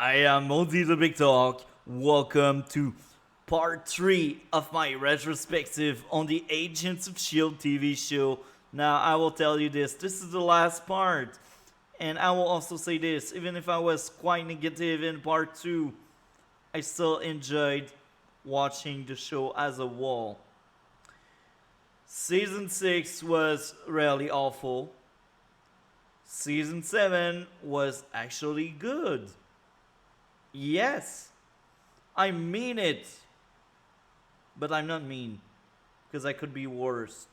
I am Modi the Big Dog. Welcome to part 3 of my retrospective on the Agents of S.H.I.E.L.D. TV show. Now, I will tell you this is the last part. And I will also say this, even if I was quite negative in part 2, I still enjoyed watching the show as a whole. Season 6 was really awful. Season 7 was actually good. Yes, I mean it. But I'm not mean, because I could be worse.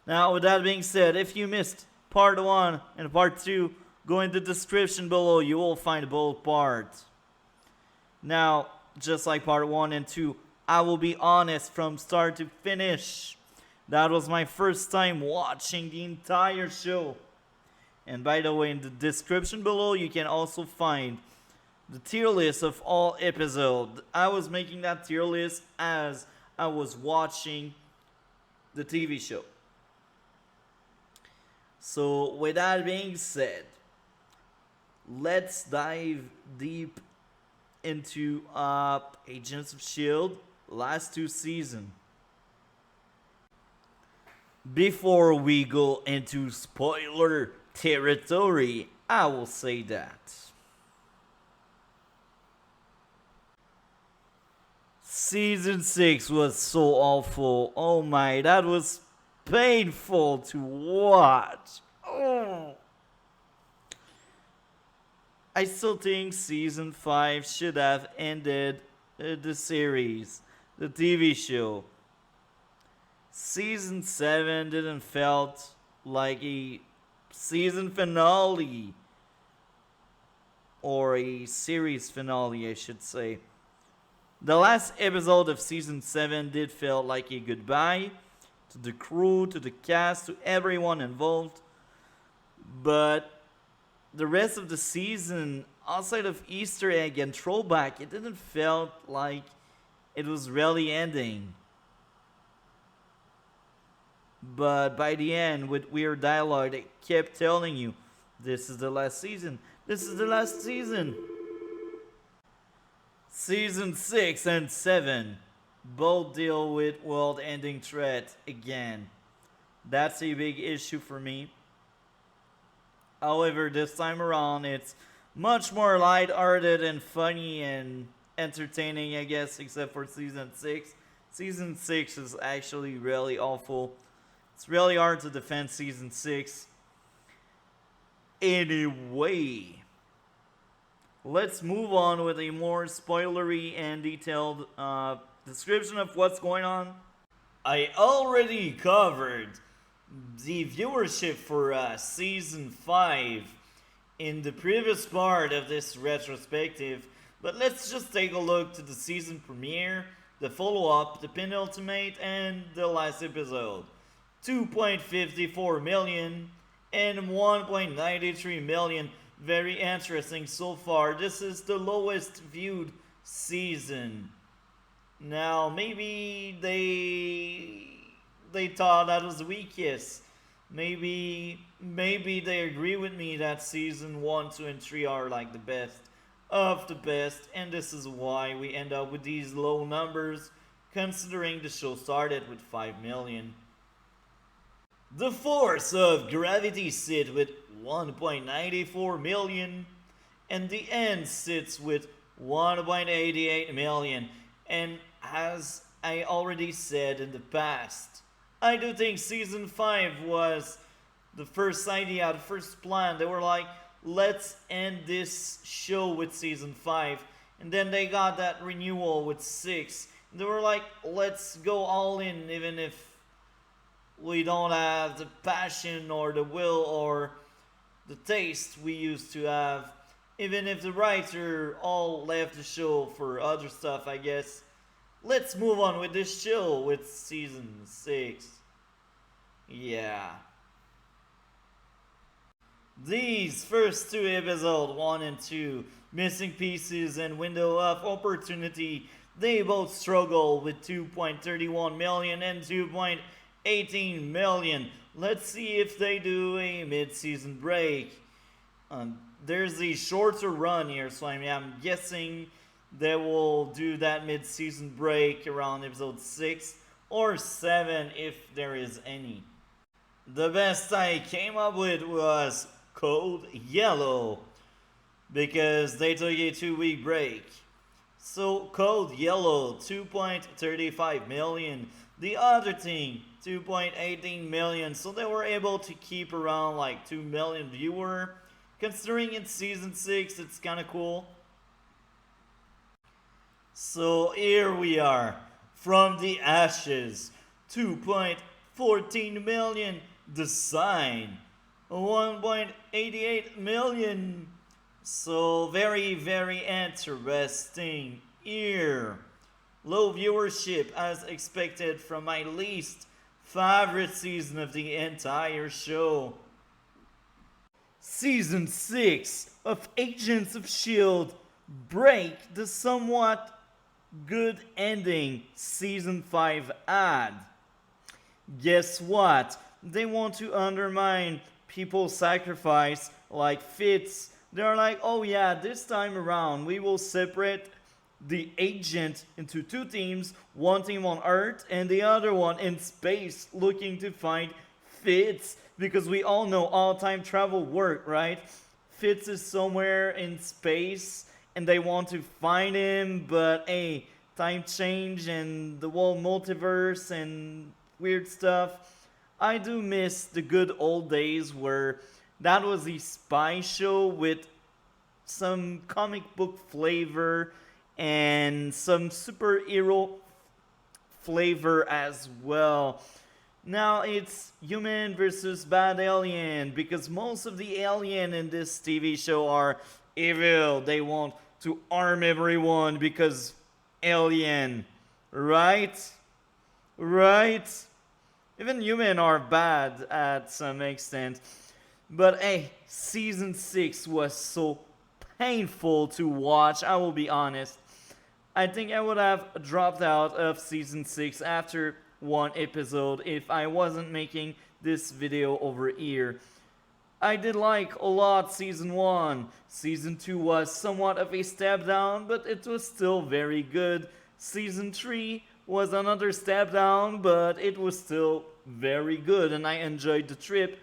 Now, with that being said, if you missed part 1 and part 2, go in the description below. You will find both parts. Now, just like part 1 and 2, I will be honest from start to finish. That was my first time watching the entire show. And by the way, in the description below, you can also find the tier list of all episodes. I was making that tier list as I was watching the TV show. So, with that being said, let's dive deep into Agents of S.H.I.E.L.D. last 2 seasons. Before we go into spoiler territory, I will say that Season 6 was so awful. Oh my, that was painful to watch. Oh. I still think Season 5 should have ended the series, the TV show. Season 7 didn't felt like a season finale. Or a series finale, I should say. The last episode of Season 7 did feel like a goodbye to the crew, to the cast, to everyone involved. But the rest of the season, outside of Easter egg and throwback, it didn't feel like it was really ending. But by the end, with weird dialogue, they kept telling you, this is the last season. This is the last season. Season 6 and 7 both deal with world-ending threat again. That's a big issue for me. However, this time around, it's much more light-hearted and funny and entertaining, I guess, except for Season 6. Season 6 is actually really awful. It's really hard to defend Season 6. Anyway, let's move on with a more spoilery and detailed description of what's going on. I already covered the viewership for Season 5 in the previous part of this retrospective, but let's just take a look to the season premiere, the follow-up, the penultimate, and the last episode. 2.54 million and 1.93 million. Very interesting so far. This is the lowest viewed season. Now, maybe they thought that was the weakest. Maybe they agree with me that season 1, 2, and 3 are like the best of the best, and this is why we end up with these low numbers, considering the show started with 5 million. The Force of Gravity sits with 1.94 million, and The End sits with 1.88 million. And as I already said in the past, I do think Season 5 was the first idea, the first plan. They were like, let's end this show with Season 5. And then they got that renewal with 6. And they were like, let's go all in, even if we don't have the passion or the will or the taste we used to have. Even if the writer all left the show for other stuff, I guess. Let's move on with this show with Season 6. Yeah. These first 2 episodes, 1 and 2, Missing Pieces and Window of Opportunity, they both struggle with 2.31 million and 2.18 million. Let's see if they do a mid-season break. there's a shorter run here, so I mean, I'm guessing they will do that mid-season break around episode 6 or 7 if there is any. The best I came up with was Code Yellow because they took a 2 week break. So Code Yellow 2.35 million, the other team 2.18 million, so they were able to keep around like 2 million viewer. Considering it's season 6, it's kind of cool. So here we are, from the ashes, 2.14 million, the sign, 1.88 million. So very, very interesting here. Low viewership as expected from my least favorite season of the entire show. Season 6 of Agents of S.H.I.E.L.D. break the somewhat good ending Season 5 ad. Guess what? They want to undermine people's sacrifice like Fitz. They're like, oh yeah, this time around we will separate the agent into 2 teams, one team on Earth and the other one in space looking to find Fitz, because we all know all time travel work, right? Fitz is somewhere in space and they want to find him, but hey, time change and the whole multiverse and weird stuff. I do miss the good old days where that was a spy show with some comic book flavor and some superhero flavor as well. Now it's human versus bad alien because most of the alien in this TV show are evil. They want to arm everyone because alien, right? Right? Even human are bad at some extent. But hey, season 6 was so painful to watch, I will be honest. I think I would have dropped out of season 6 after one episode if I wasn't making this video over here. I did like a lot season 1. Season 2 was somewhat of a step down, but it was still very good. Season 3 was another step down, but it was still very good and I enjoyed the trip.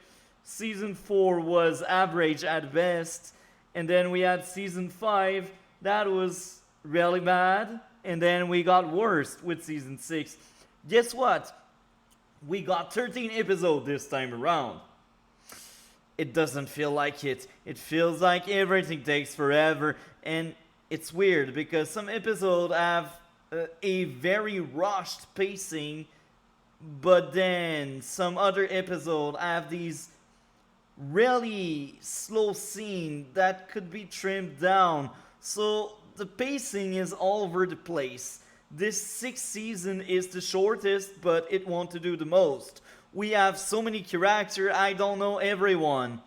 Season 4 was average at best, and then we had season 5 that was really bad, and then we got worse with season 6. Guess what? We got 13 episodes this time around. It doesn't feel like it. It feels like everything takes forever, and it's weird because some episodes have a very rushed pacing, but then some other episodes have these really slow scene that could be trimmed down. So the pacing is all over the place. This 6th season is the shortest, but it wants to do the most. We have so many characters, I don't know everyone.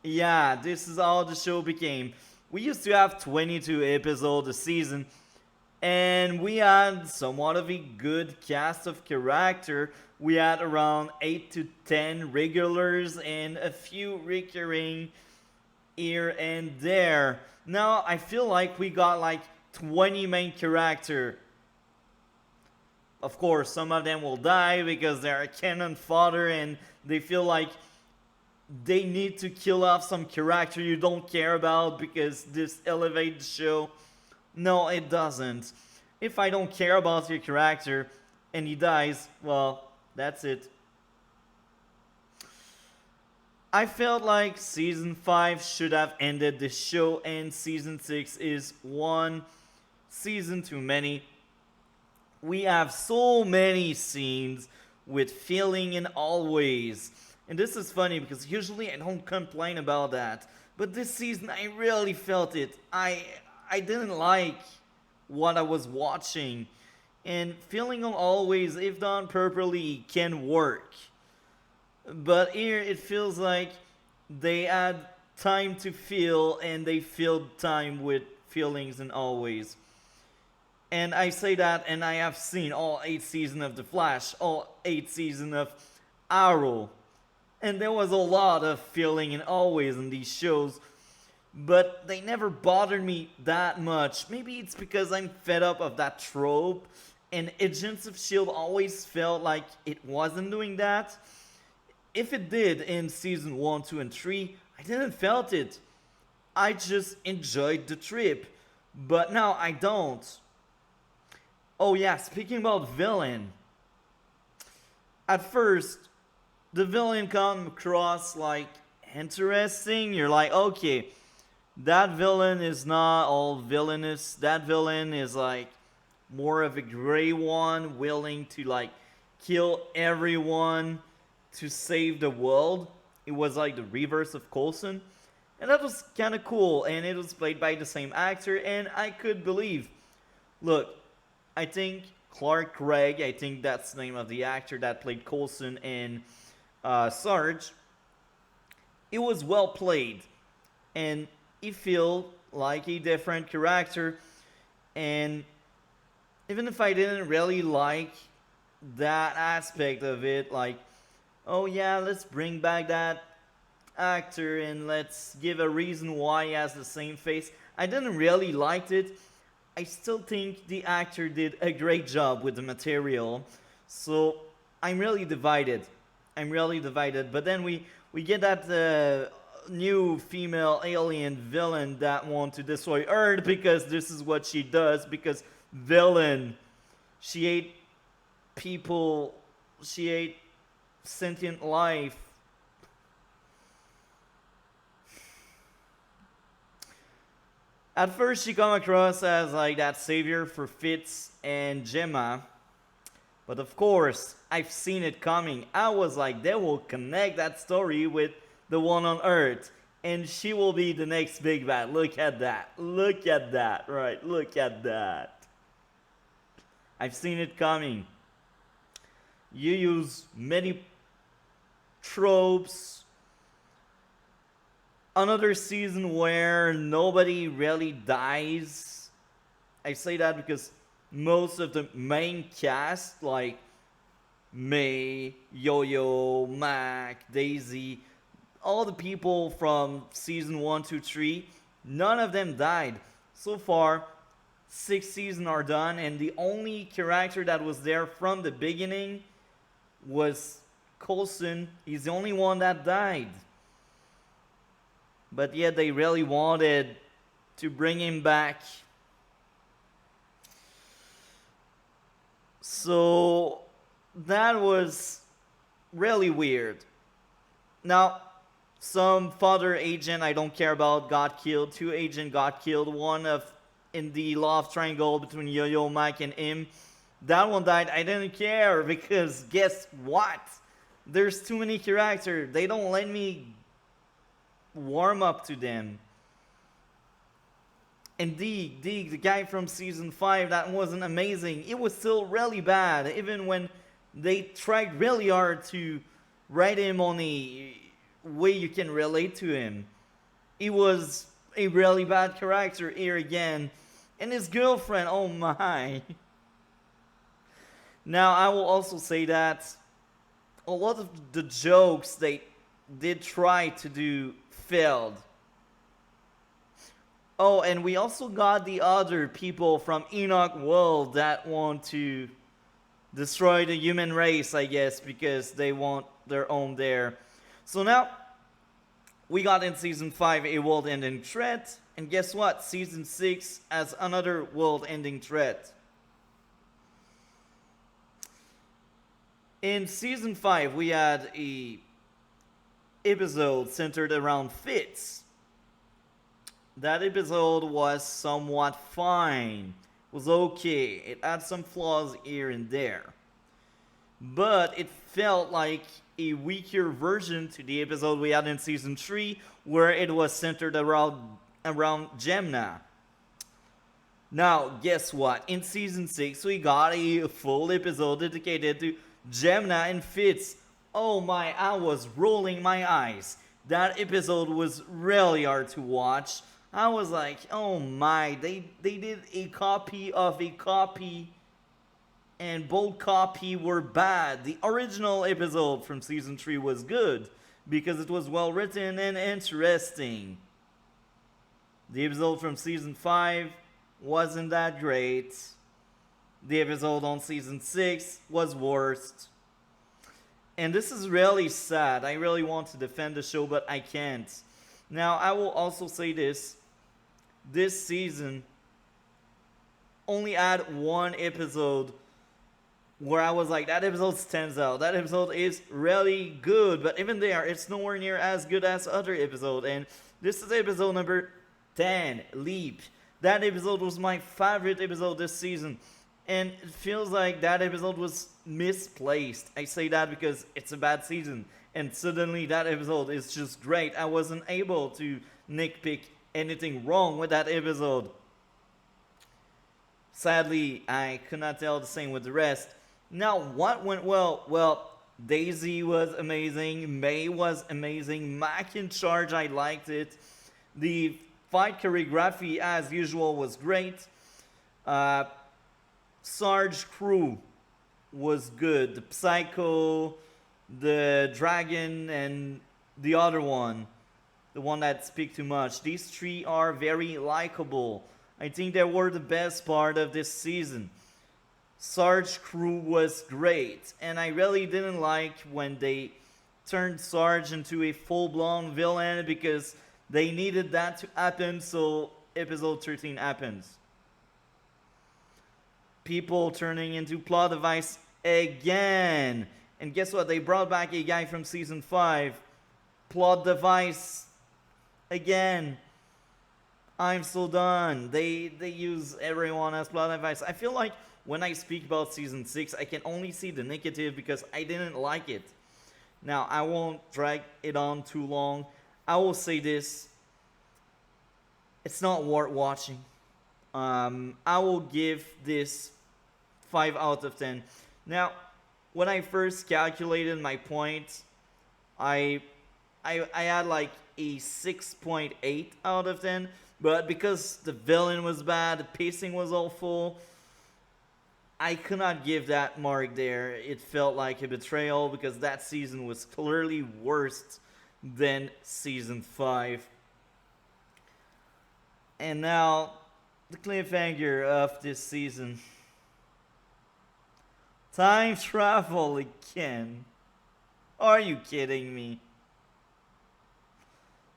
Yeah, this is how the show became. We used to have 22 episodes a season, and we had somewhat of a good cast of character. We had around 8 to 10 regulars and a few recurring here and there. Now I feel like we got like 20 main character. Of course, some of them will die because they're cannon fodder and they feel like they need to kill off some character you don't care about because this elevates the show. No, it doesn't. If I don't care about your character and he dies, well, that's it. I felt like season 5 should have ended the show and season 6 is one season too many. We have so many scenes with feeling in all ways. And this is funny because usually I don't complain about that. But this season I really felt it. I didn't like what I was watching. And feeling on always, if done properly, can work. But here it feels like they had time to feel and they filled time with feelings and always. And I say that and I have seen all 8 seasons of The Flash, all 8 seasons of Arrow. And there was a lot of feeling and always in these shows. but they never bothered me that much. Maybe it's because I'm fed up of that trope, and Agents of Shield always felt like it wasn't doing that. If it did in season 1, 2, and 3, I didn't felt it. I just enjoyed the trip. But now I don't. Oh yeah, speaking about villain. At first, the villain come across like interesting. You're like, okay, that villain is not all villainous. That villain is like more of a gray one, willing to like kill everyone to save the world. It was like the reverse of Coulson. And that was kind of cool. And it was played by the same actor. And I could believe. Look, I think Clark Gregg, I think that's the name of the actor that played Coulson in Sarge. It was well played. And he felt like a different character. And even if I didn't really like that aspect of it, like, oh yeah, let's bring back that actor and let's give a reason why he has the same face. I didn't really like it. I still think the actor did a great job with the material. So I'm really divided. I'm really divided. But then we get that new female alien villain that want to destroy Earth because this is what she does. Because villain, she ate people, she ate sentient life. At first, she come across as like that savior for Fitz and Gemma, but of course, I've seen it coming. I was like, they will connect that story with the one on Earth, and she will be the next big bad. Look at that. Look at that. Right. Look at that. I've seen it coming. You use many tropes. Another season where nobody really dies. I say that because most of the main cast, like May, Yo-Yo, Mac, Daisy, all the people from season 1, 2, 3, none of them died. So far, 6 seasons are done, and the only character that was there from the beginning was Coulson. He's the only one that died. But yet they really wanted to bring him back. So that was really weird. Now, some father agent I don't care about got killed. 2 agents got killed. One of in the love triangle between Yo-Yo, Mike, and him. That one died. I didn't care because guess what? There's too many characters. They don't let me warm up to them. And Deke, the guy from season 5, that wasn't amazing. It was still really bad, even when they tried really hard to write him on a way you can relate to him. He was a really bad character here again. And his girlfriend, oh my. Now, I will also say that a lot of the jokes they did try to do failed. Oh, and we also got the other people from Enoch World that want to destroy the human race, I guess, because they want their own there. So now, we got in season 5 a world-ending threat, and guess what? Season 6 has another world-ending threat. In season 5, we had a episode centered around Fitz. That episode was somewhat fine. It was okay. It had some flaws here and there. But it felt like a weaker version to the episode we had in season 3, where it was centered around Gemna. Now, guess what? In season 6, we got a full episode dedicated to Gemna and Fitz. Oh my, I was rolling my eyes. That episode was really hard to watch. I was like, oh my, they did a copy of a copy, and both copy were bad. The original episode from season 3 was good because it was well written and interesting. The episode from season 5 wasn't that great. The episode on season 6 was worst. And this is really sad. I really want to defend the show, but I can't. Now, I will also say this. This season only had one episode where I was like, that episode stands out. That episode is really good. But even there, it's nowhere near as good as other episode. And this is episode number 10, Leap. That episode was my favorite episode this season. And it feels like that episode was misplaced. I say that because it's a bad season. And suddenly that episode is just great. I wasn't able to nitpick anything wrong with that episode. Sadly, I could not tell the same with the rest. Now, what went well? Well, Daisy was amazing. May was amazing. Mac in charge, I liked it. The fight choreography, as usual, was great. Sarge crew was good. The Psycho, the Dragon, and the other one. The one that speak too much. These three are very likable. I think they were the best part of this season. Sarge crew was great, and I really didn't like when they turned Sarge into a full-blown villain because they needed that to happen, so episode 13 happens. People turning into plot device again. And guess what? They brought back a guy from season 5. Plot device again. I'm so done. They use everyone as plot device. I feel like when I speak about season 6, I can only see the negative because I didn't like it. Now, I won't drag it on too long. I will say this. It's not worth watching. I will give this 5 out of 10. Now, when I first calculated my points, I had like a 6.8 out of 10. But because the villain was bad, the pacing was awful, I could not give that mark there. It felt like a betrayal because that season was clearly worse than season 5. And now, the cliffhanger of this season. Time travel again. Are you kidding me?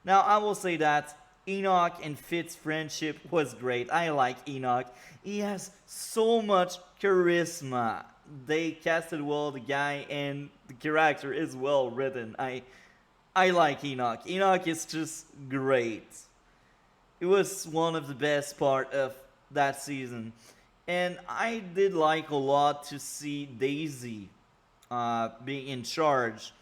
Now, I will say that Enoch and Fitz's friendship was great. I like Enoch. He has so much charisma. They casted well the guy, and the character is well written. I like Enoch. Enoch is just great. It was one of the best part of that season. And I did like a lot to see Daisy being in charge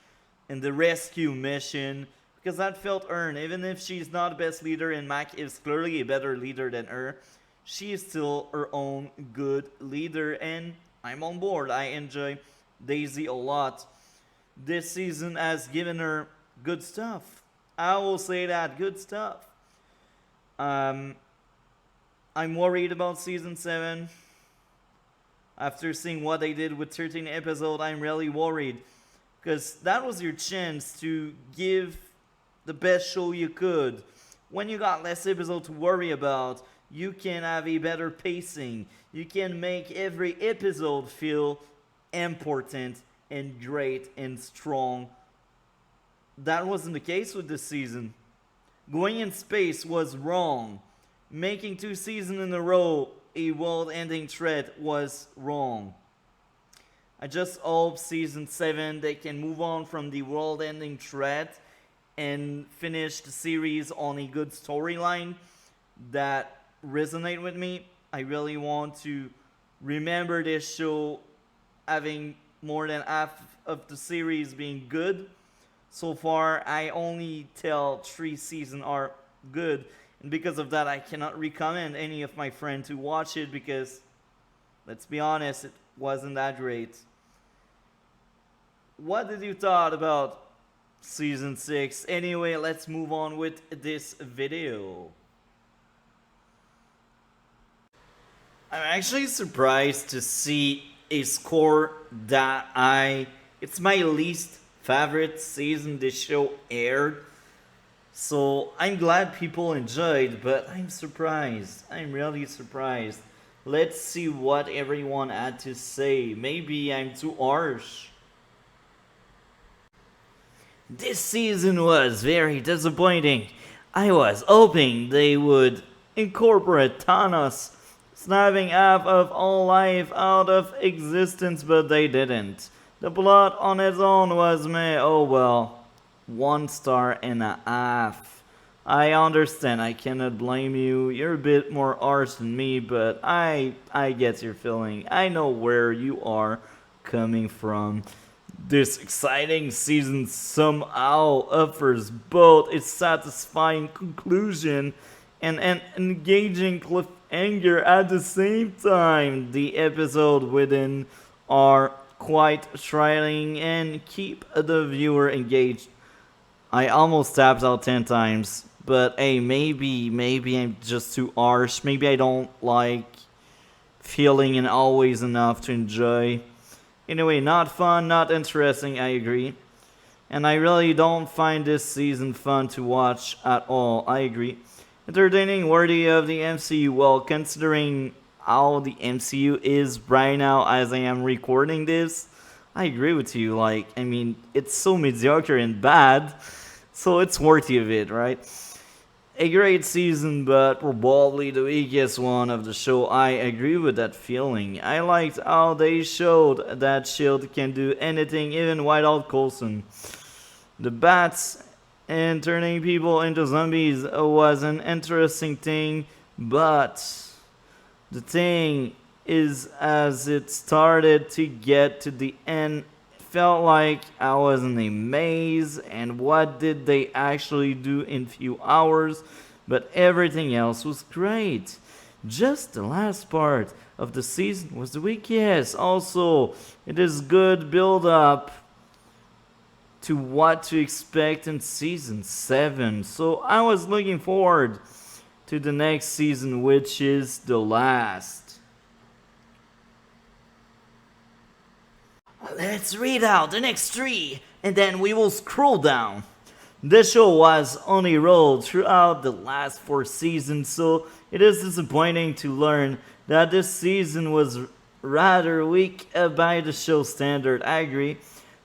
in the rescue mission because that felt earned. Even if she's not the best leader and Mac is clearly a better leader than her, she is still her own good leader and I'm on board. I enjoy Daisy a lot. This season has given her good stuff. I will say that, good stuff. I'm worried about season 7. After seeing what they did with 13 episodes, I'm really worried. Because that was your chance to give the best show you could. When you got less episodes to worry about, you can have a better pacing. You can make every episode feel important and great and strong. That wasn't the case with this season. Going in space was wrong. Making 2 seasons in a row a world-ending threat was wrong. I just hope season 7 they can move on from the world-ending threat and finish the series on a good storyline that resonate with me. I really want to remember this show having more than half of the series being good. So far, I only tell 3 seasons are good. And because of that, I cannot recommend any of my friends to watch it because, let's be honest, it wasn't that great. What did you thought about season 6? Anyway, let's move on with this video. I'm actually surprised to see a score that high. It's my least favorite season this show aired. So I'm glad people enjoyed, but I'm surprised. I'm really surprised. Let's see what everyone had to say. Maybe I'm too harsh. This season was very disappointing. I was hoping they would incorporate Thanos snapping half of all life out of existence, but they didn't. The plot on its own was meh, oh well. 1.5 stars. I understand, I cannot blame you. You're a bit more harsh than me, but I get your feeling. I know where you are coming from. This exciting season somehow offers both a satisfying conclusion and an engaging cliffhanger at the same time. The episode within are quite thrilling and keep the viewer engaged. I almost tapped out 10 times, but hey, maybe I'm just too harsh. Maybe I don't like feeling and always enough to enjoy. Anyway, not fun, not interesting, I agree. And I really don't find this season fun to watch at all, I agree. Entertaining, worthy of the MCU, well, considering how the MCU is right now as I am recording this, I agree with you. Like, I mean, it's so mediocre and bad, so it's worthy of it, right? A great season, but probably the weakest one of the show. I agree with that feeling. I liked how they showed that Shield can do anything, even without Coulson. The bats and turning people into zombies was an interesting thing, but the thing is, as it started to get to the end, it felt like I was in a maze, and what did they actually do in few hours? But everything else was great. Just the last part of the season was the weakest. Also, it is good build up to what to expect in season 7. So I was looking forward to the next season, which is the last. Let's read out the next 3 and then we will scroll down. The show was on a roll throughout the last 4 seasons, so it is disappointing to learn that this season was rather weak by the show standard. I agree.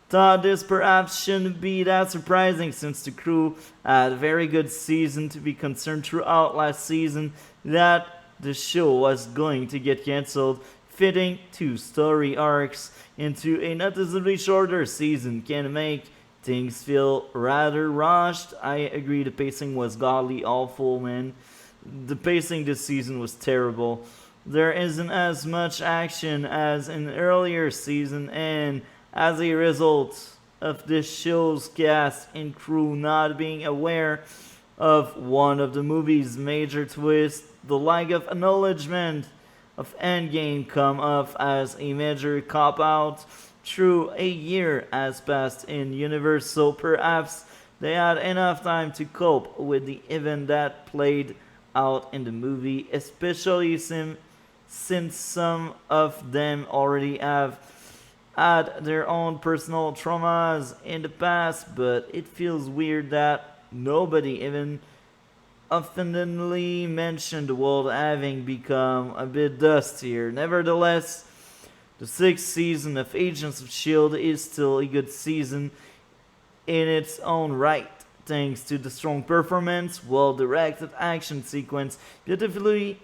Thought this perhaps shouldn't be that surprising since the crew had a very good season to be concerned throughout last season that the show was going to get cancelled. Fitting 2 story arcs into a noticeably shorter season can make things feel rather rushed. I agree the pacing was godly awful, man. The pacing this season was terrible. There isn't as much action as in earlier season, and as a result of this show's cast and crew not being aware of one of the movie's major twists, the lack of acknowledgement of Endgame come off as a major cop-out. True, a year has passed in universe, so perhaps they had enough time to cope with the event that played out in the movie, especially since some of them already have had their own personal traumas in the past, but it feels weird that nobody even oftenly mentioned the world having become a bit dustier. Nevertheless, the 6th season of Agents of S.H.I.E.L.D. is still a good season in its own right, thanks to the strong performance, well-directed action sequence, beautifully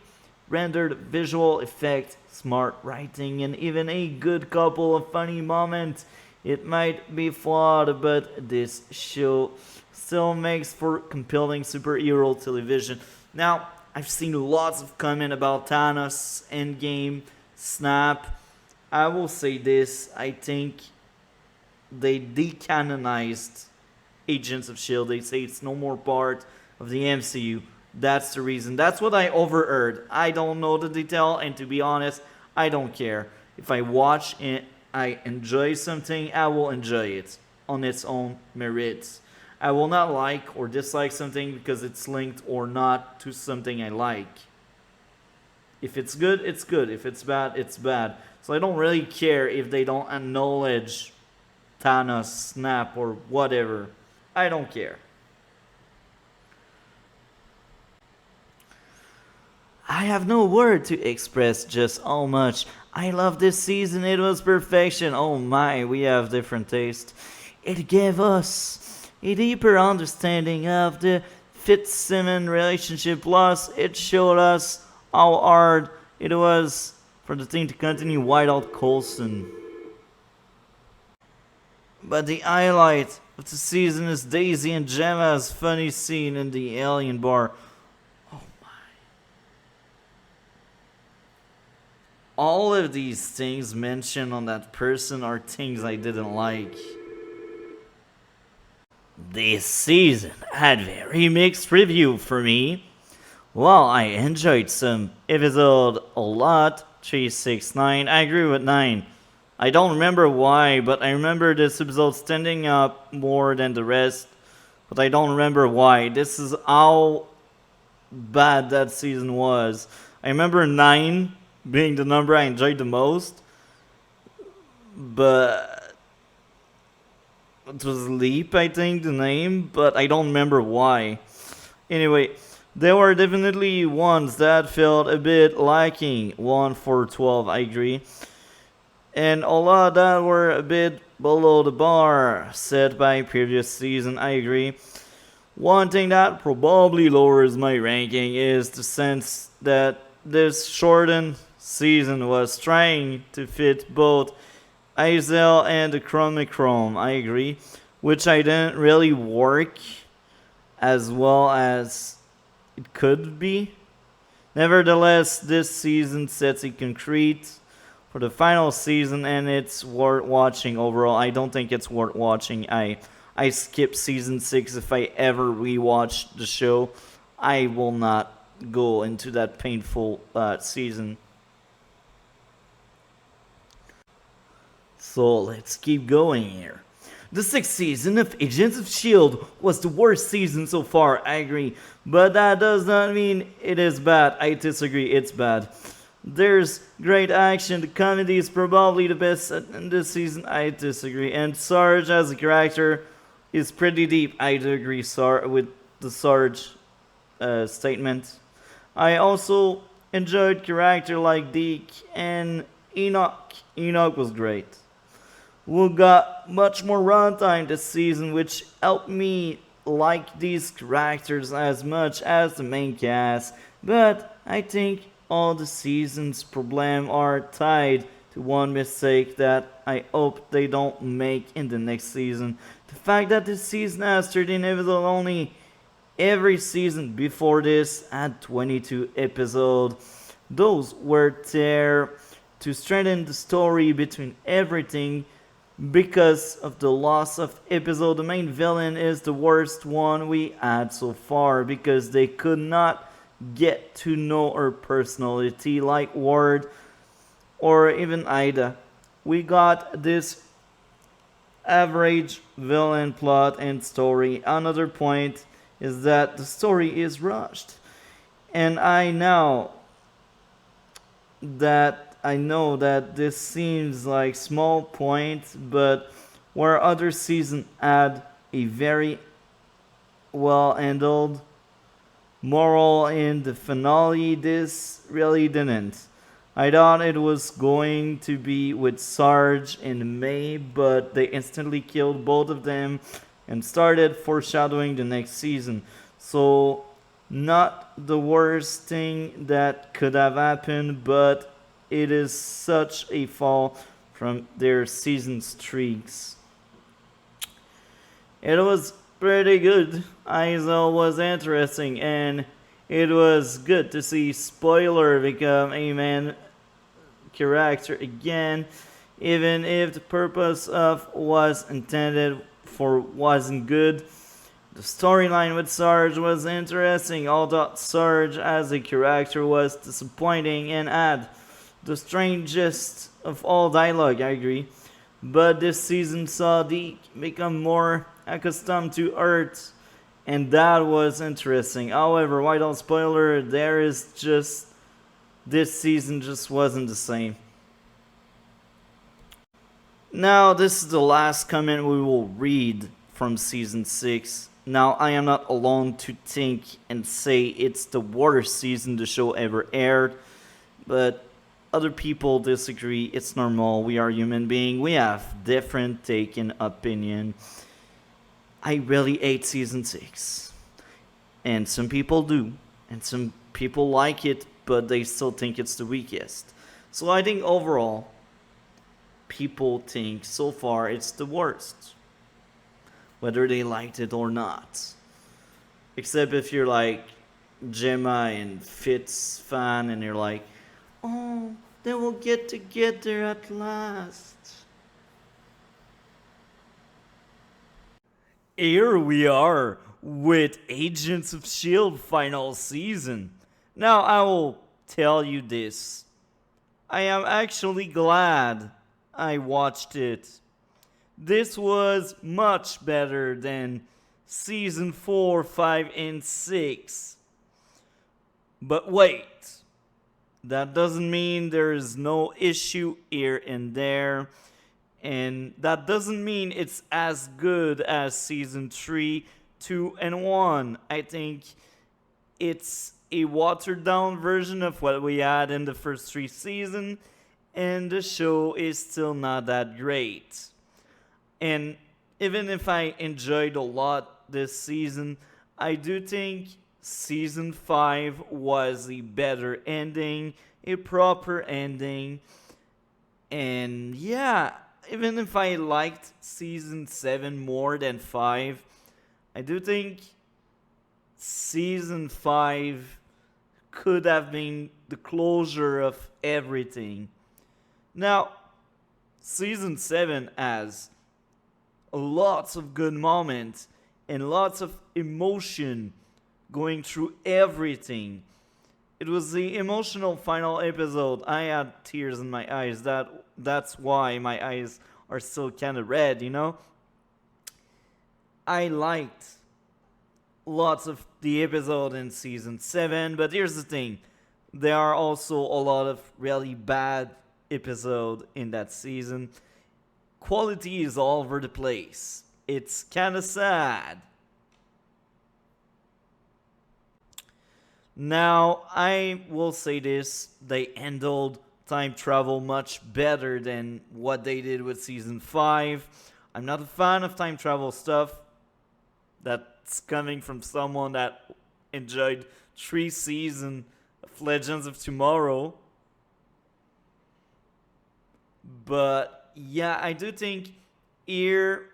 rendered visual effect, smart writing, and even a good couple of funny moments. It might be flawed, but this show still makes for compelling superhero television. Now, I've seen lots of comment about Thanos, Endgame, Snap. I will say this, I think they decanonized Agents of S.H.I.E.L.D. They say it's no more part of the MCU. That's the reason. That's what I overheard. I don't know the detail, and to be honest, I don't care. If I watch and I enjoy something, I will enjoy it on its own merits. I will not like or dislike something because it's linked or not to something I like. If it's good, it's good. If it's bad, it's bad. So I don't really care if they don't acknowledge Thanos, Snap, or whatever. I don't care. I have no word to express just how much I love this season. It was perfection. Oh my, we have different tastes. It gave us a deeper understanding of the Fitzsimmons relationship. Plus, it showed us how hard it was for the team to continue without Coulson. But the highlight of the season is Daisy and Gemma's funny scene in the alien bar. All of these things mentioned on that person are things I didn't like. This season had very mixed review for me. Well, I enjoyed some episode a lot. 369. I agree with 9. I don't remember why, but I remember this episode standing up more than the rest. But I don't remember why. This is how bad that season was. I remember 9 being the number I enjoyed the most. But it was Leap, I think, the name. But I don't remember why. Anyway, there were definitely ones that felt a bit lacking. 1 for 12, I agree. And a lot that were a bit below the bar set by previous season, I agree. One thing that probably lowers my ranking is the sense that this shortened season was trying to fit both Azel and the Chromichrome, I agree, which I didn't really work as well as it could be. Nevertheless, this season sets a concrete for the final season, and it's worth watching overall. I don't think it's worth watching. I skip season 6 if I ever rewatch the show. I will not go into that painful season. So let's keep going here. The 6th season of Agents of S.H.I.E.L.D. was the worst season so far, I agree. But that does not mean it is bad. I disagree, it's bad. There's great action. The comedy is probably the best in this season. I disagree. And Sarge as a character is pretty deep. I do agree with the Sarge statement. I also enjoyed character like Deke and Enoch. Enoch was great. We got much more runtime this season, which helped me like these characters as much as the main cast. But I think all the season's problems are tied to one mistake that I hope they don't make in the next season. The fact that this season has 13 episodes only. Every season before this had 22 episodes. Those were there to strengthen the story between everything. Because of the loss of episode, the main villain is the worst one we had so far because they could not get to know her personality like Ward or even Ida. We got this average villain plot and story. Another point is that the story is rushed. And I know that this seems like small point, but where other seasons had a very well handled moral in the finale, this really didn't. I thought it was going to be with Sarge and May, but they instantly killed both of them and started foreshadowing the next season. So, not the worst thing that could have happened, but it is such a fall from their season streaks. It was pretty good. Aizel was interesting, and it was good to see Spoiler become a main character again, even if the purpose of was intended for wasn't good. The storyline with Sarge was interesting, although Sarge as a character was disappointing and had the strangest of all dialogue, I agree. But this season saw Deke become more accustomed to Earth, and that was interesting. However, without spoiler, there is just this season just wasn't the same. Now, this is the last comment we will read from season 6. Now, I am not alone to think and say it's the worst season the show ever aired, but other people disagree. It's normal. We are human beings. We have different take and opinion. I really hate season 6. And some people do. And some people like it, but they still think it's the weakest. So I think overall, people think so far it's the worst, whether they liked it or not. Except if you're like Gemma and Fitz fan and you're like, oh, they will get together at last. Here we are with Agents of S.H.I.E.L.D. final season. Now I will tell you this. I am actually glad I watched it. This was much better than season 4, 5, and 6. But wait, that doesn't mean there is no issue here and there. And that doesn't mean it's as good as season 3, 2, and 1. I think it's a watered down version of what we had in the first 3 seasons, and the show is still not that great. And even if I enjoyed a lot this season, I do think season 5 was a better ending, a proper ending. And yeah, even if I liked season 7 more than 5, I do think season 5 could have been the closure of everything. Now, season 7 has lots of good moments and lots of emotion going through everything. It was the emotional final episode. I had tears in my eyes. That's why my eyes are still kind of red, you know? I liked lots of the episode in season 7, but here's the thing. There are also a lot of really bad episode in that season. Quality is all over the place. It's kind of sad. Now, I will say this, they handled time travel much better than what they did with season 5. I'm not a fan of time travel stuff. That's coming from someone that enjoyed 3 seasons of Legends of Tomorrow. But yeah, I do think here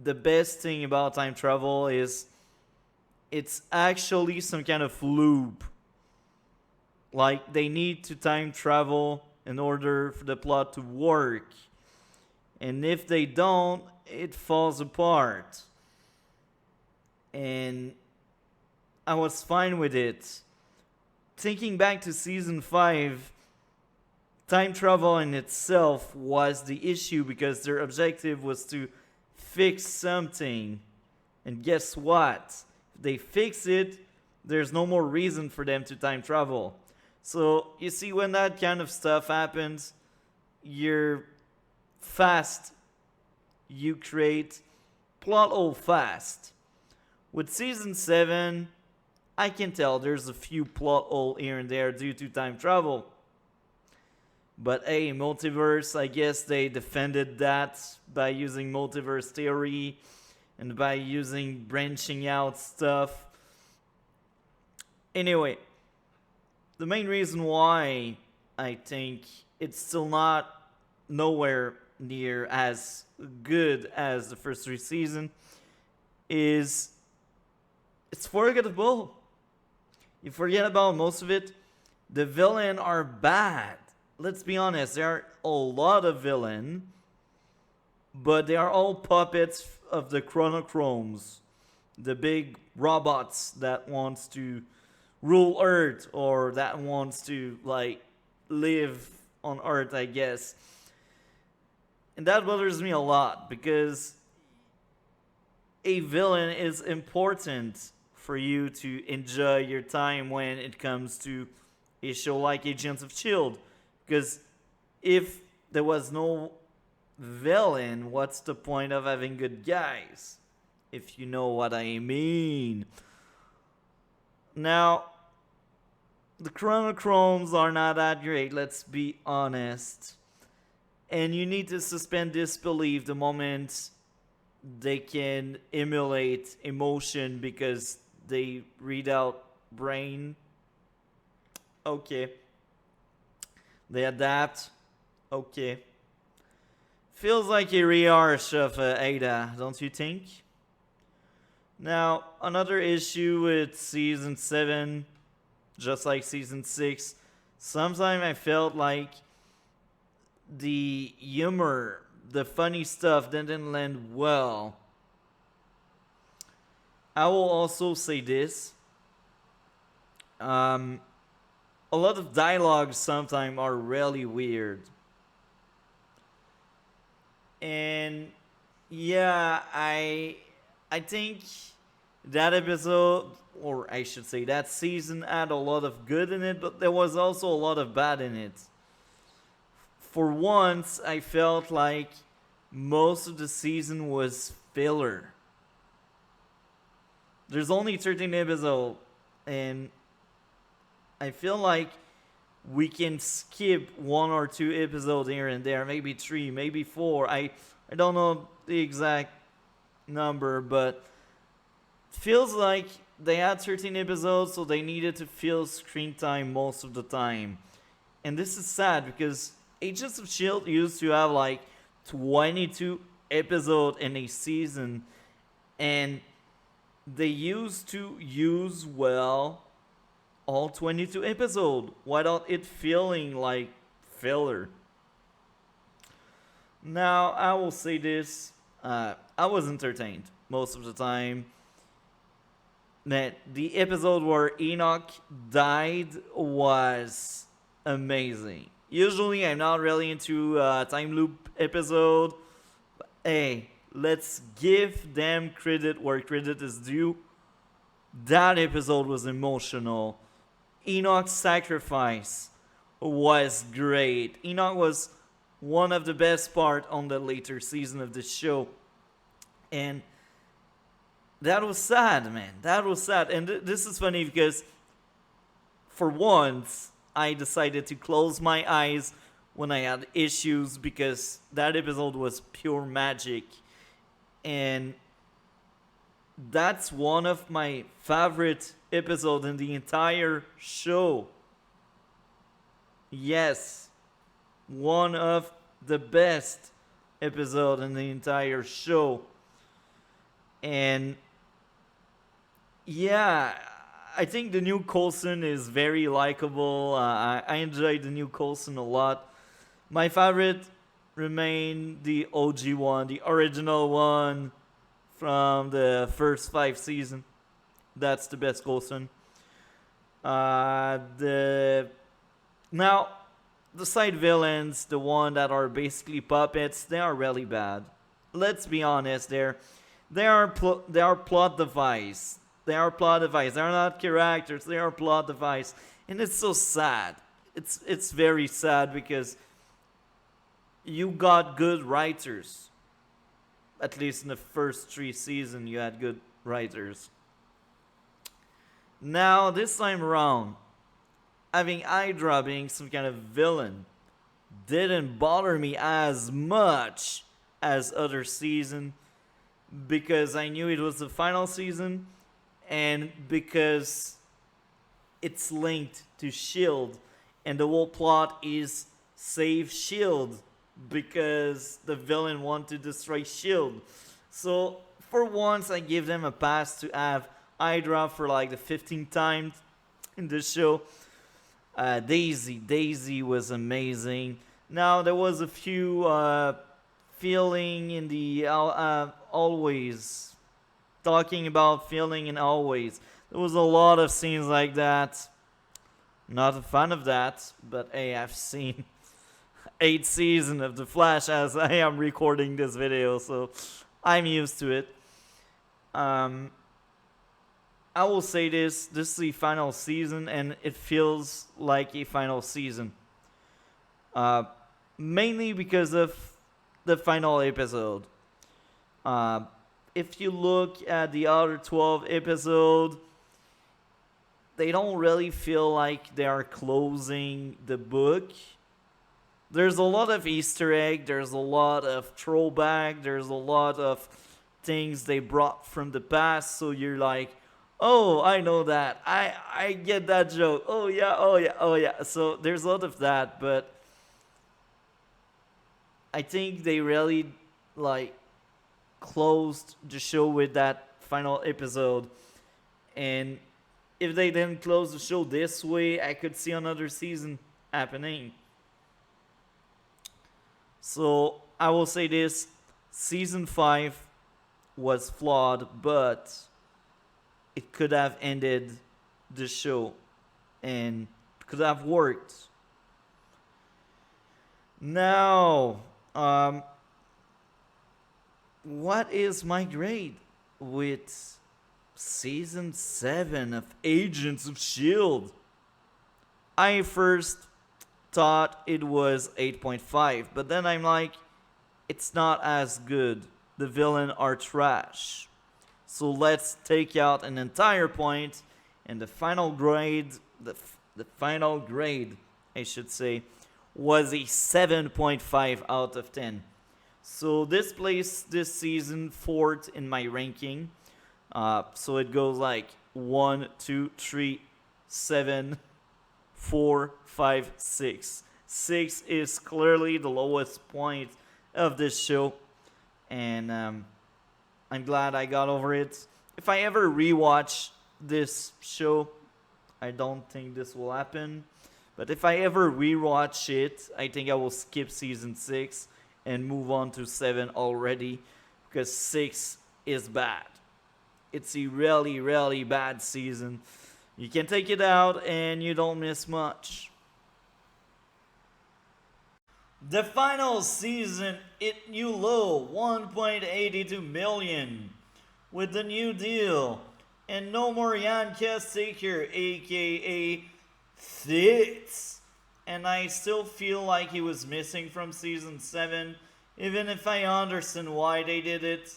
the best thing about time travel is it's actually some kind of loop. Like they need to time travel in order for the plot to work. And if they don't, it falls apart. And I was fine with it. Thinking back to season 5, time travel in itself was the issue because their objective was to fix something. And guess what? If they fix it, there's no more reason for them to time travel. So, you see, when that kind of stuff happens, you're fast. You create plot hole fast. With season 7, I can tell there's a few plot hole here and there due to time travel. But hey, multiverse, I guess they defended that by using multiverse theory and by using branching out stuff. Anyway, the main reason why I think it's still not nowhere near as good as the first 3 seasons is it's forgettable. You forget about most of it. The villains are bad. Let's be honest, there are a lot of villains, but they are all puppets of the Chronochromes, the big robots that wants to rule Earth or that wants to like live on Earth, I guess. And that bothers me a lot because a villain is important for you to enjoy your time when it comes to a show like Agents of S.H.I.E.L.D. Because if there was no villain, what's the point of having good guys? if you know what I mean. Now, the chronochromes are not that great, let's be honest. And you need to suspend disbelief the moment they can emulate emotion because they read out brain. Okay. They adapt. Okay. Feels like a rehash of Ada, don't you think? Now, another issue with season 7, just like season 6, sometimes I felt like the humor, the funny stuff didn't land well. I will also say this. Um, a lot of dialogues sometimes are really weird. And yeah, I think that episode, or I should say that season, had a lot of good in it, but there was also a lot of bad in it. For once, I felt like most of the season was filler. There's only 13 episodes, and I feel like we can skip one or two episodes here and there, maybe three, maybe four. I don't know the exact number, but it feels like they had 13 episodes, so they needed to fill screen time most of the time. And this is sad because Agents of Shield used to have like 22 episodes in a season, and they used to use well all 22 episodes without it feeling like filler. Now, I will say this, I was entertained most of the time. That the episode where Enoch died was amazing. Usually, I'm not really into time loop episode. Hey, let's give them credit where credit is due. That episode was emotional. Enoch's sacrifice was great. Enoch was one of the best part on the later season of the show. And that was sad, man. That was sad. And this is funny because for once, I decided to close my eyes when I had issues because that episode was pure magic. And that's one of my favorite episodes in the entire show. Yes, one of the best episodes in the entire show. And yeah, I think the new Coulson is very likable. I enjoyed the new Coulson a lot. My favorite remain the OG one, the original one from the first 5 seasons. That's the best Coulson. The now the side villains, the one that are basically puppets, they are really bad. Let's be honest, they are plot device. They are plot device. They are not characters. They are plot device, and it's so sad. It's very sad because you got good writers. At least in the first 3 seasons, you had good writers. Now this time around, having Hydra being some kind of villain didn't bother me as much as other season because I knew it was the final season and because it's linked to Shield and the whole plot is save Shield because the villain wanted to destroy Shield. So for once I give them a pass to have Hydra for like the 15th time in this show. Daisy was amazing. Now there was a few feeling in the always talking about feeling in always. There was a lot of scenes like that. Not a fan of that, but hey, I've seen 8 seasons of The Flash as I am recording this video, so I'm used to it. I will say this is the final season and it feels like a final season. Mainly because of the final episode. if you look at the other 12 episodes, they don't really feel like they are closing the book. There's a lot of Easter egg, there's a lot of throwback, there's a lot of things they brought from the past, so you're like, oh, I know that. I get that joke. Oh yeah, oh yeah, oh yeah. So there's a lot of that, but I think they really like closed the show with that final episode. And if they didn't close the show this way, I could see another season happening. So I will say this: season 5 was flawed, but it could have ended the show and could have worked. Now, what is my grade with season 7 of Agents of S.H.I.E.L.D.? I first thought it was 8.5, but then I'm like, it's not as good. The villain are trash. So let's take out an entire point, and the final grade, the final grade, I should say, was a 7.5 out of 10. So this placed this season fourth in my ranking. So it goes like 1, 2, 3, 7, 4, 5, 6. 6 is clearly the lowest point of this show, and I'm glad I got over it. If I ever rewatch this show, I don't think this will happen. But if I ever rewatch it, I think I will skip season 6 and move on to 7 already, because 6 is bad. It's a really, really bad season. You can take it out and you don't miss much. The final season, it new low, 1.82 million, with the new deal, and no more Jan Castaker, aka Fitz. And I still feel like he was missing from season 7, even if I understand why they did it,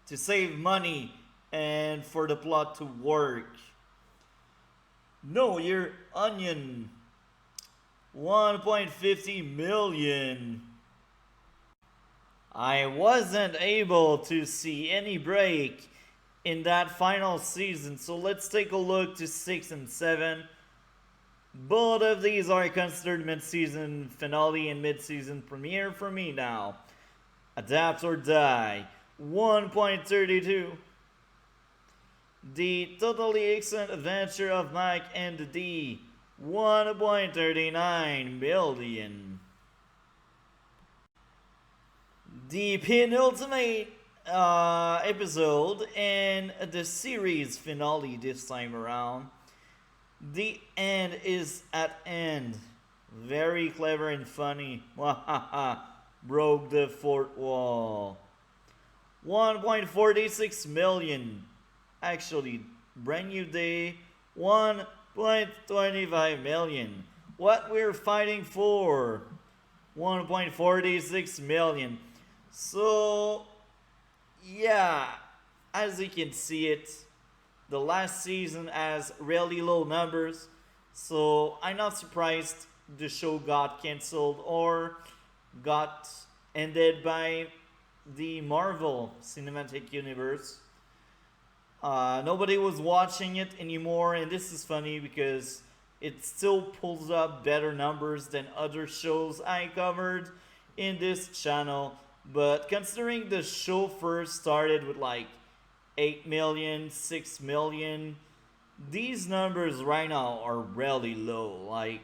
to save money and for the plot to work. No, your onion, 1.50 million. I wasn't able to see any break in that final season, so let's take a look to 6 and 7. Both of these are considered mid-season finale and mid-season premiere for me now. Adapt or Die, 1.32. The Totally Excellent Adventure of Mike and the D, 1.39 million. The penultimate episode and the series finale this time around. The end is at end. Very clever and funny. Broke the fourth wall. 1.46 million. Actually, brand new day. 1.25 million. What we're fighting for. 1.46 million. So, yeah, as you can see it, the last season has really low numbers, so I'm not surprised the show got cancelled or got ended by the Marvel Cinematic Universe. Nobody was watching it anymore, and this is funny because it still pulls up better numbers than other shows I covered in this channel. But considering the show first started with like 8 million, 6 million, these numbers right now are really low. Like,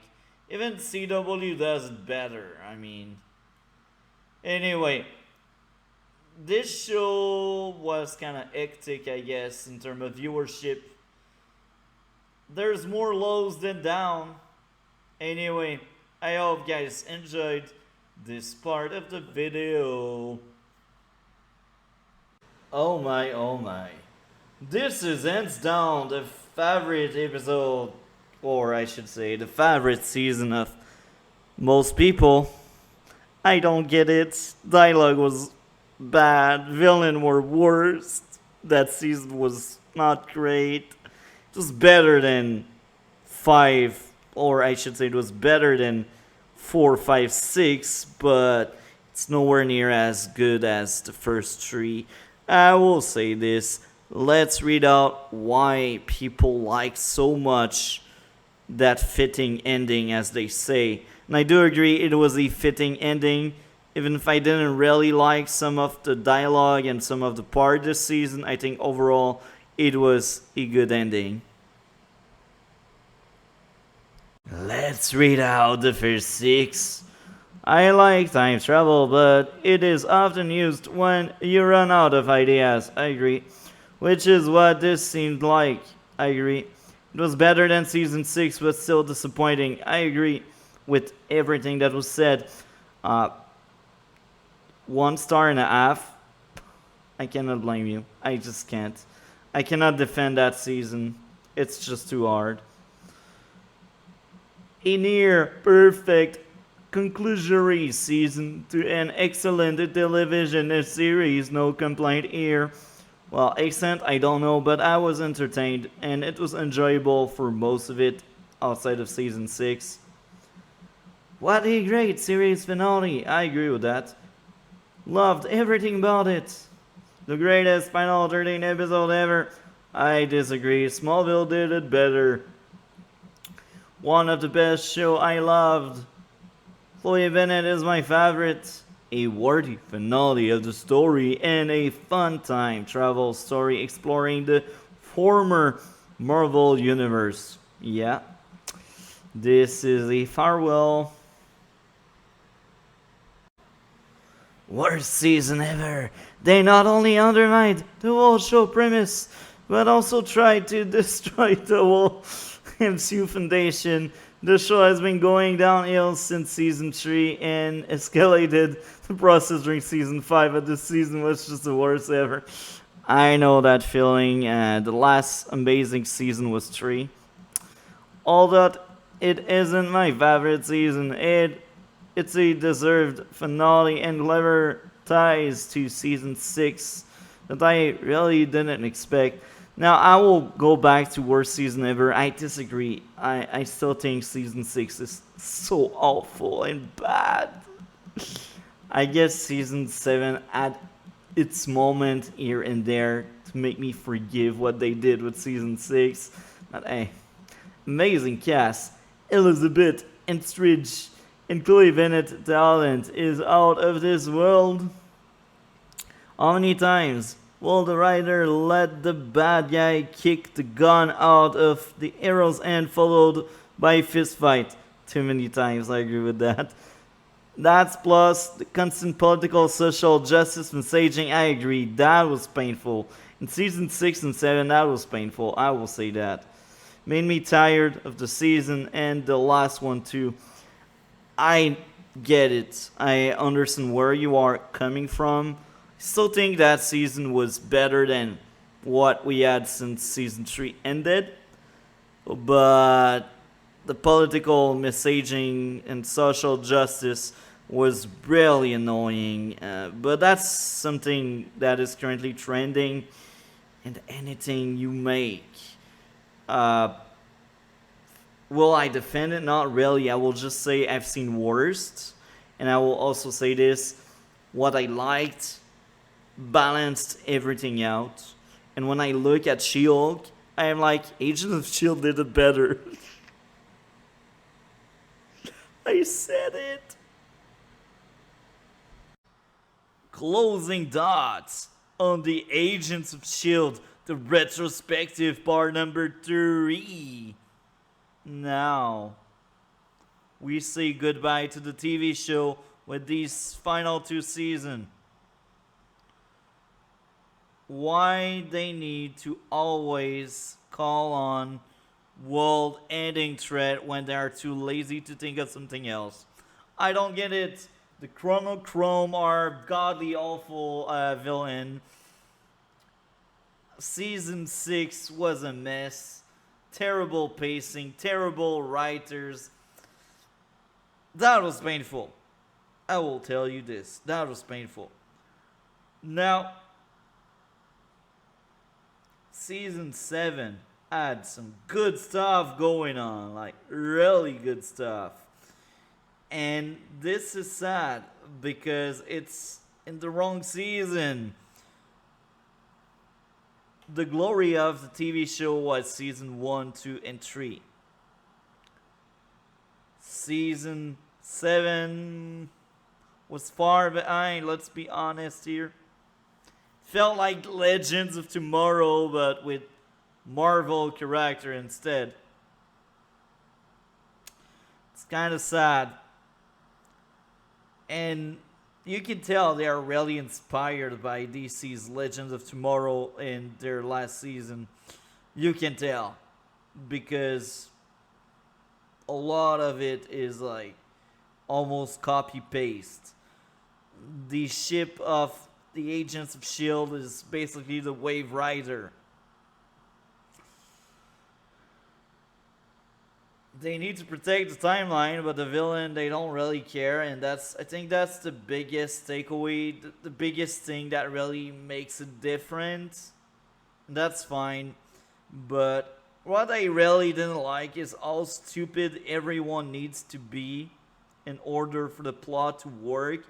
even CW does it better. I mean, anyway, this show was kind of hectic, I guess, in terms of viewership. There's more lows than down. Anyway, I hope you guys enjoyed this part of the video. Oh my, oh my. This is hands down the favorite episode, or I should say, the favorite season of most people. I don't get it. Dialogue was bad. Villain were worst. That season was not great. It was better than 5, or I should say, it was better than 4, 5, 6, but it's nowhere near as good as the first 3. I will say this. Let's read out why people like so much that fitting ending, as they say. And I do agree it was a fitting ending. Even if I didn't really like some of the dialogue and some of the part this season, I think overall it was a good ending. Let's read out the first 6. I like time travel, but it is often used when you run out of ideas. I agree. Which is what this seemed like. I agree. It was better than season 6, but still disappointing. I agree with everything that was said. Uh, 1.5 stars. I cannot blame you. I just can't. I cannot defend that season. It's just too hard. A near perfect conclusory season to an excellent television series. No complaint here. Well, accent, I don't know, but I was entertained and it was enjoyable for most of it outside of season 6. What a great series finale! I agree with that. Loved everything about it. The greatest final 13 episode ever. I disagree. Smallville did it better. One of the best show I loved. Chloe Bennett is my favorite. A worthy finale of the story and a fun time travel story exploring the former Marvel universe. Yeah, this is a farewell. Worst season ever. They not only undermined the whole show premise, but also tried to destroy the whole MCU foundation. The show has been going downhill since season 3 and escalated the process during season 5, but this season was just the worst ever. I know that feeling. The last amazing season was 3. Although it isn't my favorite season, it's a deserved finale and clever ties to season 6 that I really didn't expect. Now, I will go back to worst season ever. I disagree. I still think season 6 is so awful and bad. I guess season 7 had its moment here and there to make me forgive what they did with season 6. But hey, amazing cast. Elizabeth and Stridge and Chloe Bennett talent is out of this world. How many times will the writer let the bad guy kick the gun out of the hero's hand followed by a fist fight? Too many times, I agree with that. That's plus the constant political social justice messaging, I agree, that was painful. In season 6 and 7, that was painful, I will say that. Made me tired of the season and the last one too. I get it. I understand where you are coming from. Still think that season was better than what we had since season 3 ended. But the political messaging and social justice was really annoying. But that's something that is currently trending in anything you make. Uh, will I defend it? Not really. I will just say I've seen worst. And I will also say this: what I liked balanced everything out. And when I look at She-Hulk, I am like, Agents of Shield did it better. I said it. Closing dots on the Agents of Shield, the retrospective part number 3. Now, we say goodbye to the TV show with these final 2 seasons. Why they need to always call on world-ending threat when they are too lazy to think of something else. I don't get it. The Chrome are godly awful villain. Season 6 was a mess. Terrible pacing, terrible writers. That was painful. I will tell you this. That was painful. Now, season 7 had some good stuff going on, like really good stuff. And this is sad because it's in the wrong season. The glory of the TV show was season 1, 2, and 3. Season 7 was far behind, let's be honest here. Felt like Legends of Tomorrow, but with Marvel character instead. It's kind of sad. And you can tell they are really inspired by DC's Legends of Tomorrow in their last season. You can tell. Because a lot of it is like almost copy paste. The ship of the Agents of S.H.I.E.L.D. is basically the Wave Rider. They need to protect the timeline, but the villain, they don't really care, and I think that's the biggest takeaway, the biggest thing that really makes it different. That's fine, but what I really didn't like is how stupid everyone needs to be in order for the plot to work.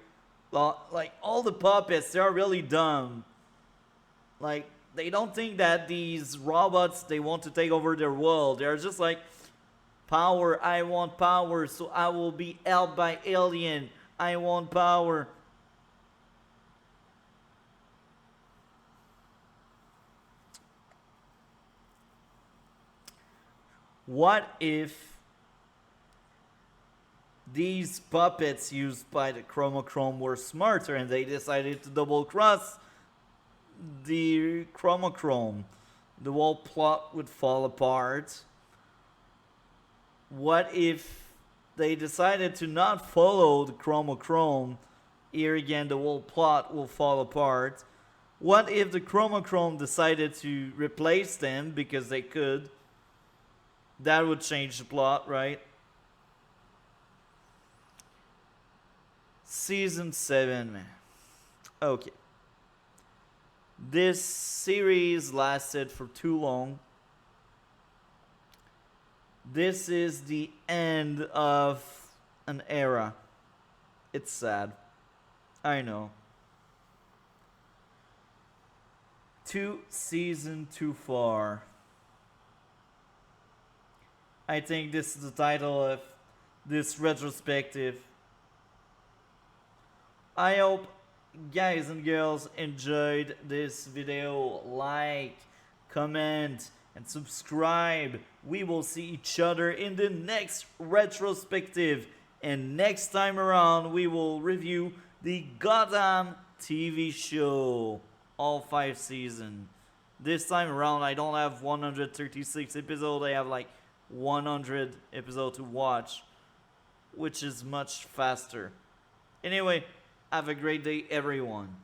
Like, all the puppets, they're really dumb. Like, they don't think that these robots, they want to take over their world. They're just like, power, I want power, so I will be helped by alien. I want power. What if these puppets used by the Chromochrome were smarter and they decided to double cross the Chromochrome? The whole plot would fall apart. What if they decided to not follow the Chromochrome? Here again, the whole plot will fall apart. What if the Chromochrome decided to replace them because they could? That would change the plot, right? Season 7, man. Okay. This series lasted for too long. This is the end of an era. It's sad. I know. 2 seasons too far. I think this is the title of this retrospective. I hope guys and girls enjoyed this video. Like, comment, and subscribe. We will see each other in the next retrospective. And next time around, we will review the Gotham TV show. All 5 seasons. This time around, I don't have 136 episodes. I have like 100 episodes to watch, which is much faster. Anyway, have a great day, everyone.